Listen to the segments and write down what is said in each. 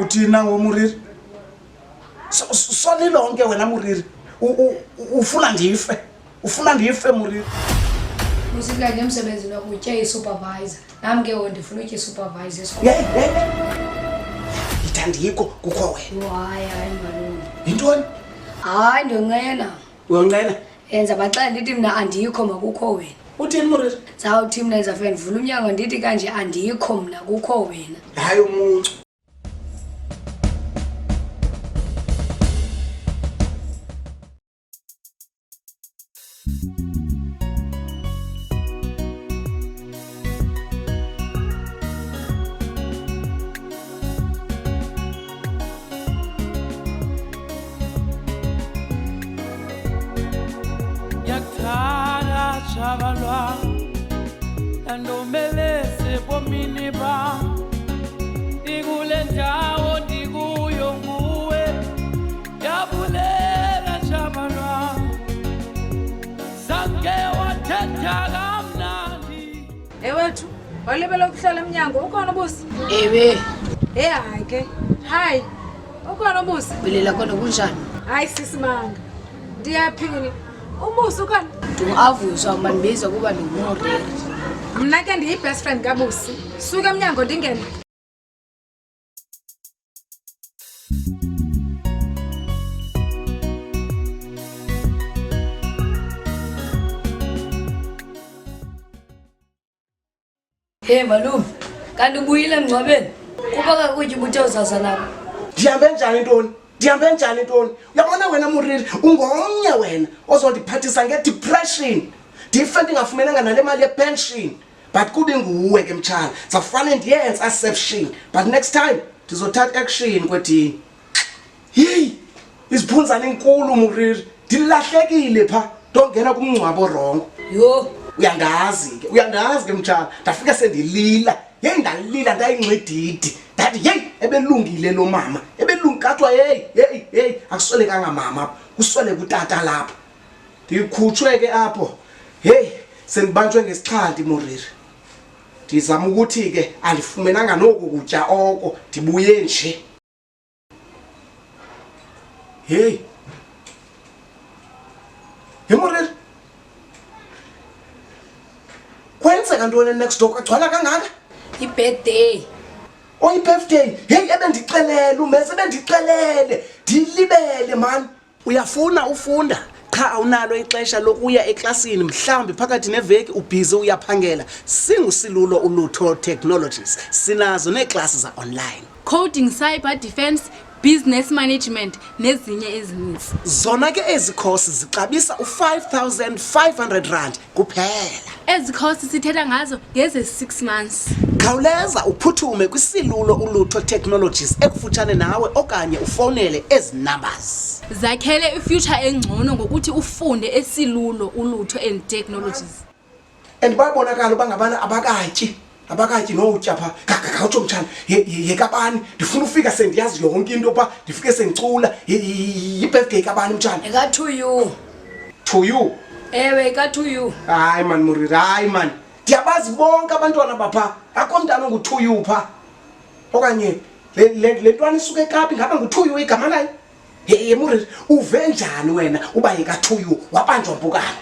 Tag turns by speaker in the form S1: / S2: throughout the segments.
S1: uthina ngomuriri solilonke wena muriri ufuna ndife muriri
S2: Usika ngemsebenzi nokutya isupervisor nami ke ndifuna utya isupervisor esikolweni
S1: ithandiko kukho wena
S2: hayi malume
S1: intoni
S2: hayi ndonqena
S1: uyonqena
S2: enza baxela ndithi mina andikho makukho wena
S1: uthini muriri
S2: zawuthi mina ndizafika ndivula umnyango ndithi kanje andikho mina kukho wena
S1: hayi umuncu
S3: Yaktara chavalwa Andomelese pomini ba Digule ndawo diguyo nguwe Yabulela chavalwa Sange wathetha kamnandi
S4: Ewethu walibela ukuhlala eminyango ukhona ubusi
S2: ewe
S4: hayi ke hayi ukhona ubusi
S2: belela khona kunjani
S4: hayi sisimanga ndiyaphila ubusi ukhona
S2: ndingavuswa uma ndibizwa kuba ndingumuriri
S4: mna ke ndiyi-best friend kabusi suka eminyango ndingene
S2: Hey malume kanti ubuyile emngcwabeni kuba kakutya ubuthe uzasa nabo
S1: ndihambe njani intoni uyabona wena muriri ungomnye wena ozondiphathisa ngedepression ndife ndingafumenanga nale mali yepension but kube nguwe ke mtshana zafane ndiyenze aception but next time ndizothatha action kwedini yeyi iziphunzana enkulu muriri ndilahlekile pha ndongena kumngcwabo rongo
S2: yo
S1: uyandazi ke mtshana ndafika sendilila yeyi ndalila ndayingcedidi ndathi yeyi ebelungile lo mama ebelungikathiwa yeyi akuswelekanga mama kusweleka utata lapha ndikhutshwe ke apho heyi sendibanjwe ngesixhanti muriri ndizama ukuthi ke andifumenanga noku kutya oko ndibuye nje heyi muriri kwenzeka ntoni next door kwagcwala kangaka
S2: i-birthday
S1: i-birthday heyi ebendicelele umese ebendicelele ndilibele mani uyafuna ufunda cha awunalo ixesha lokuya eklasini mhlawumbi phakathi neveki ubhizi uyaphangela singusilulo ulutho technologies sinazo neeklasi za-online
S5: coding, cyber defense, business management nezinye ezininzi.
S1: zona ke ezi course zixabisa u-5,500 rand kuphela
S5: Ezi courses sithetha ngazo ngeze 6 months.
S1: khawuleza uphuthume kwisilulo ulutho technologies ekufutshane nawe okanye ufowunele ezi numbers
S5: Zakhele ifuture engcono ngokuthi ufunde esilulo ulutho and technologies.
S1: and bayabonakala bangabana abakatyi nowutya pha khawutsho mtshana yekabani ndifuna ufika sendiyazi yonke into pha ndifike sendicula yi-birthday kabani mtshana
S2: eka-to you
S1: to you
S2: ewe eka-to you
S1: hayi mani muriri hayi mani ndiyabazi bonke abantwana bapha akho mntana ongu-to you pha okanye le ntwana isuke ekaphi ngaba ngu-to you igama layo ye muriri uve njani wena uba yeka-to you wabanjwa mpukane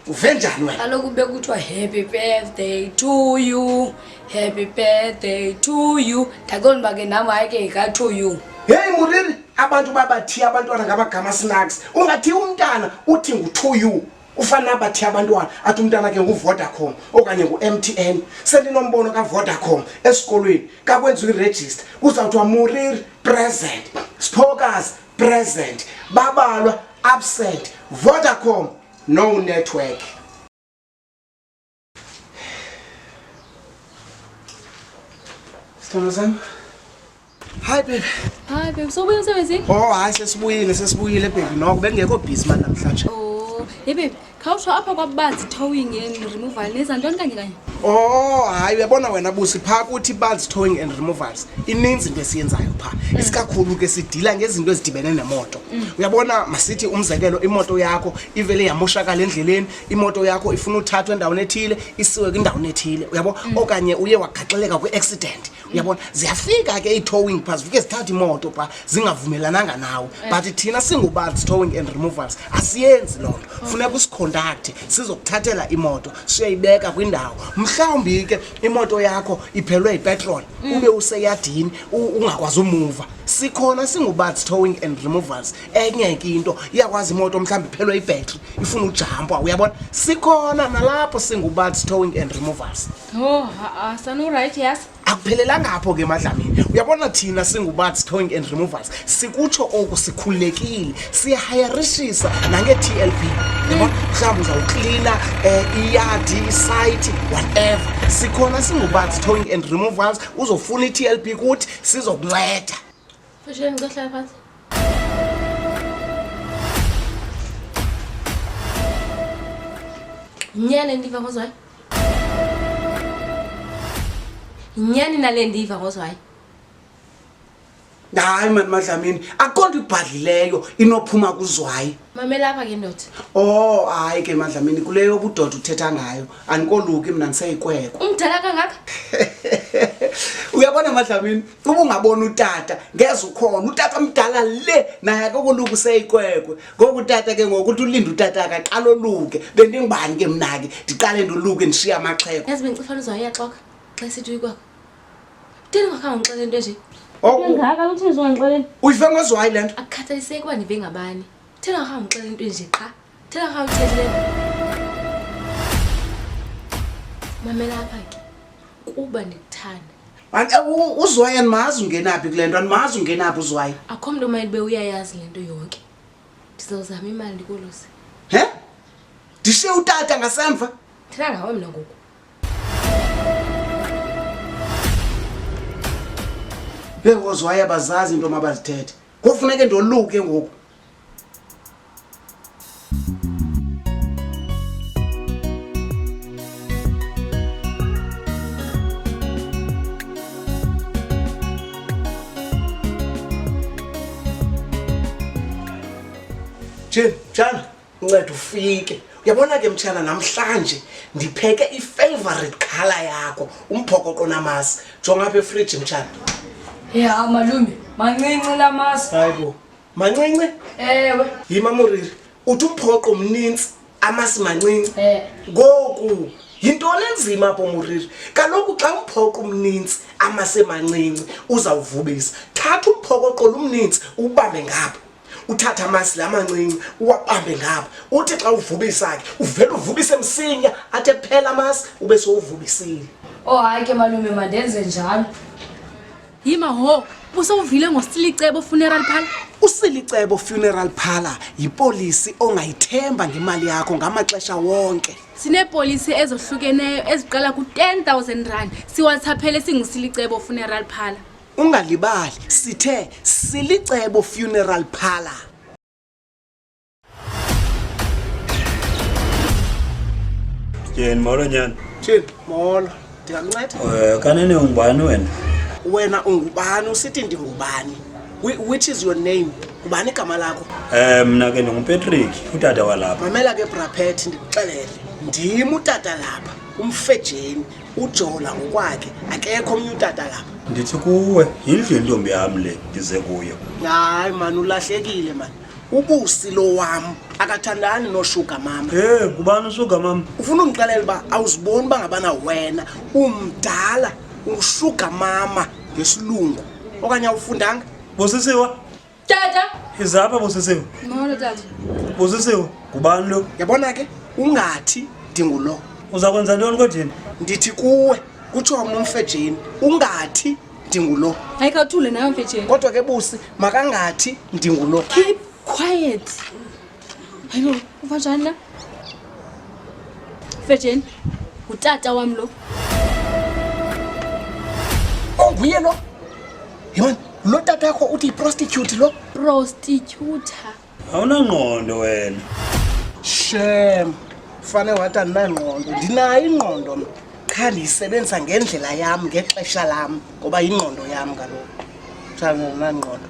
S1: uve njani wena
S2: kaloku bekuthiwa happy birthday to you happy birthday to you ndaqonda uba ke nam hayi ke eka-to you
S1: heyi muriri abantu babathiya abantwana ngabagama snacks ungathi umntana uthi ngu-to you ufana abathiya abantwana athi umntana ke nguVodacom okanye ngu-MTN sendinombono kaVodacom esikolweni kakwenziwa iregister kuzawuthiwa muriri present spokers present babalwa absent Vodacom no network Sithando sami Hi baby
S5: Hayi babe, sobuya emsebenzini?
S1: Oh hayi sesibuyile baby noko bengekho busy man namhlanje
S5: Oh, hey babe, khawusho apha kwabanzi towing and removal neza ntoni kanye?
S1: Oh hayi uyabona wena busi pha kuthi Buds Towing and Removals ininzi into esiyenzayo pha isikakhulu ke sidila ngezinto ezidibene nemoto uyabona masithi umzekelo imoto yakho ivele yamoshakala endleleni imoto yakho ifuna uthathwa endaweni ethile isiwe kwindawo ethile uyabo okanye uye wagaxeleka kwiaccident uyabona ziyafika ke i-towing pass zifike zithatha imoto pha zingavumelananga nawe but thina singubathi towing and removals asiyenzi loo nto funeka usiconducte sizokuthathela imoto siyayibeka kwindawo mhlawumbi ke imoto yakho iphelwe yipetrol ube useyadini ungakwazi umuva sikhona singubathi towing and removals enye ke into iyakwazi imoto mhlawumbi iphelwe yibhetri ifuna ujampa uyabona sikhona nalapho singubathi towing and removals
S5: sanu right yes
S1: akuphelelanga apho ke Madlamini uyabona thina singubathi towing and removals sikutsho oku sikhululekile siyahayarishisa nange-TLP yabona mhlawumbi uzawuklina iyadi isite whatever sikhona singubathi towing and removals uzofuna i-TLP kuthi sizokunceda
S5: Fasheni ngicela phansi Nyane ndiva ngozwayo Nyani nale ndiva ngozwayo
S1: hayi man Madlamini akonto ibhadlileyo inophuma kuzwayi
S5: Mamela apha ke ndoda
S1: oh hayi ke Madlamini kuleyo budoda uthetha ngayo anikoluki mina ndiseyikwekho
S5: Umdala kangaka
S1: uyabona Madlamini uba ungabona utata ngeze ukhona utata mdala le naye akokoluka useyikwekwe ngoku utata ke ngokuthi ulinda utata akaqala oluke bendingibani ke mina ke ndiqale ndoluke ndishiya amaxheko
S5: Yazi bengicifana uzwayo iyaxoka xa sithi uyikwakho Thina ungakhange ngixele into nje
S2: ngaka uthini uzongixelela
S1: uyive ngozwayi le nto
S5: akukhathaliseki uba ndive ngabani Thina ungakhange ngixele into nje qha Thina ungakhange uthethele Mamela apha ke kuba ndikuthanda
S1: uzwayi animazi ungenaphi kule nto animazi ungenaphi uzwayi
S5: akho mntu umayelibe uyayazi le nto yonke ndizawuzama imali ndikolose
S1: ndishiye utata ngasemva
S5: thina ngawe mna ngoku
S1: bezwayi abazazi into mabazithethe kofuneke ndoluke ngoku Mtshana unceda ufike uyabona ke mtshana namhlanje ndipheke i-favorite color yakho umphokoqo namasi jonga apha efridge mtshana
S2: ya malume mancinci lamasi
S1: hayibo mancinci
S2: ewe
S1: yima Muriri uthi umphoqo mninzi amasi mancinci ngoku yintoni enzima apho Muriri kaloku xa umphoqo mninzi amasi mancinci uzawuvubisa thatha umphokoqo lumninzi ubambe ngapha uthatha amasi lamancinci uwabambe ngapha uthi xa uvubisa ke uvela uvubise msinya athe phela amasi ube sowuvubisile
S2: oh hayi ke malume mandenze njalo
S5: Yima ho usowuvile ngosilicebo funeral parlor
S1: usilicebo funeral parlor yipolisi ongayithemba ngemali yakho ngamaxesha wonke
S5: Sinepolisi ezohlukeneyo eziqala ku10,000 rand siwathaphele singusilicebo funeral parlor
S1: ungalibali sithe silicebo funeral parlor
S6: Jeni molo nyana.
S1: Jeni molo ndingamnceda
S6: Kanene ungubani wena?
S1: wena ungubani usithi ndingubani which is your name ubani igama lakho
S6: Mina ke ndinguPatrick utata walapha.
S1: mamela ke Braphet ndikuxelele ndim utata lapha umfejeni uJola ngokwakhe akekho omnye utata lapha
S6: Ndithi kuwe yindlu intombi yami le ndize kuyo.
S1: hayi man ulahlekile man ubusi lo wam akathandani noshuga mama
S6: Kubani usuka mama?
S1: ufuna ungixelela uba awuziboni bangabana wena umdala ushuga mama ngesilungu okanye awufundanga
S6: Busisiwa?
S2: tata
S6: Izapha busisiwa?
S2: molo tata
S6: Busisiwa? Kubani lo?
S1: yabona ke ungathi ndingulo
S6: Uza kwenza ntoni kodini?
S1: ndithi kuwe kutsho mna umfejeni ungathi ndingulo
S5: ayikawuthule nayo mfetsheni
S1: kodwa ke busi makangathi ndingulo
S5: keep quiet hayibo uva njani na mfetsheni utata wam lo
S1: onguye lo yimani lo tata yakho uthi yiprostitute lo
S5: prostitutor
S6: Awunangqondo wena.
S1: shem fane wathi andinangqondo ndinayo ingqondo mna qha ndiyisebenzisa ngendlela yam ngexesha lam ngoba yingqondo yam kaloku ndinangqondo